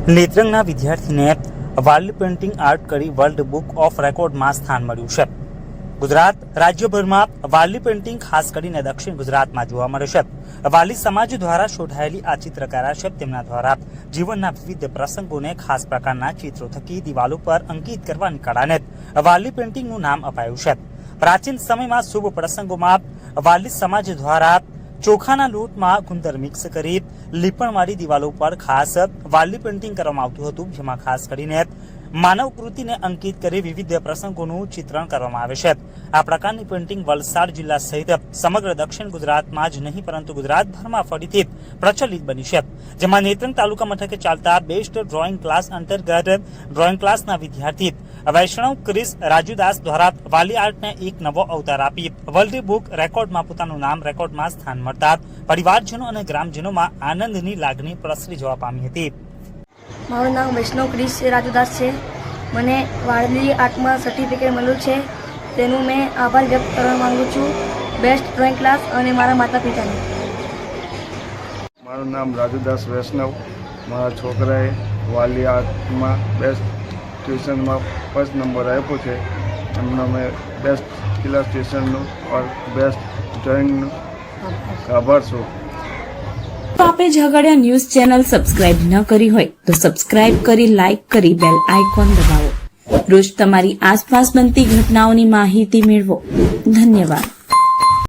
નેત્રંગના વિદ્યાર્થીને Warli painting art કરી world book of રેકોર્ડમાં સ્થાન મળ્યું છે. ગુજરાત રાજ્યભરમાં વાર્લી પેઇન્ટિંગ ખાસ કરીને દક્ષિણ ગુજરાતમાં જોવા મળે છે. વાર્લી સમાજ દ્વારા શોધાયેલી આ ચિત્રકારા છે. તેમના દ્વારા જીવનના વિવિધ પ્રસંગોને ખાસ પ્રકારના ચિત્રો થકી દિવાલો પર અંકિત કરવાની કળાને વાર્લી પેઇન્ટિંગનું નામ અપાયું છે. પ્રાચીન સમયમાં શુભ પ્રસંગોમાં વાર્લી સમાજ દ્વારા ચોખાના લોટમાં ગુંદર મિક્સ કરી લીપણવાળી દિવાલો પર ખાસ વાર્લી પેઇન્ટિંગ કરવામાં આવતું હતું, જેમાં ખાસ કરીને માનવ કૃતિને અંકિત કરી વિવિધ પ્રસંગોનું ચિત્રણ કરવામાં આવે છે. આ પ્રકારની પેઇન્ટિંગ વલસાડ જિલ્લા સહિત સમગ્ર દક્ષિણ ગુજરાતમાં જ નહીં પરંતુ ગુજરાતભરમાં ફરીથી પ્રચલિત બની છે. જેમાં નેત્રંગ તાલુકા મથકે ચાલતા બેસ્ટ ડ્રોઈંગ ક્લાસ અંતર્ગત ડ્રોઈંગ ક્લાસના વિદ્યાર્થી વૈષ્ણવ ક્રિસ રાજુદાસ દ્વારા વાર્લી આર્ટને એક નવો અવતાર આપી વર્લ્ડ બુક રેકોર્ડમાં પોતાનું નામ રેકોર્ડમાં સ્થાન મળતા પરિવારજનો અને ગ્રામજનોમાં આનંદની લાગણી પ્રસરી જવા પામી હતી. મારું નામ વૈષ્ણવ ક્રિસ રાજુદાસ છે. મને વાર્લી આર્ટમાં સર્ટિફિકેટ મળ્યું છે, તેનું મેં આભાર વ્યક્ત કરવા માંગુ છું બેસ્ટ ડ્રોઈંગ ક્લાસ અને મારા માતા પિતાને. મારું નામ રાજુદાસ વૈષ્ણવ. મારા છોકરાએ વાર્લી આર્ટમાં બેસ્ટ ટ્યુશનમાં ફર્સ્ટ નંબર આપ્યો છે. એમનો મેં બેસ્ટ ઇલાસ્ટ્રેશનનું ઓર બેસ્ટ ડ્રોઈંગનું આભાર છું. તો આપે ઝઘડિયા ન્યૂઝ ચેનલ સબસ્ક્રાઇબ ન કરી હોય તો સબસ્ક્રાઇબ કરી, લાઇક કરી, બેલ આઇકોન દબાવો. રોજ તમારી આસપાસ બનતી ઘટનાઓની માહિતી મેળવો. ધન્યવાદ.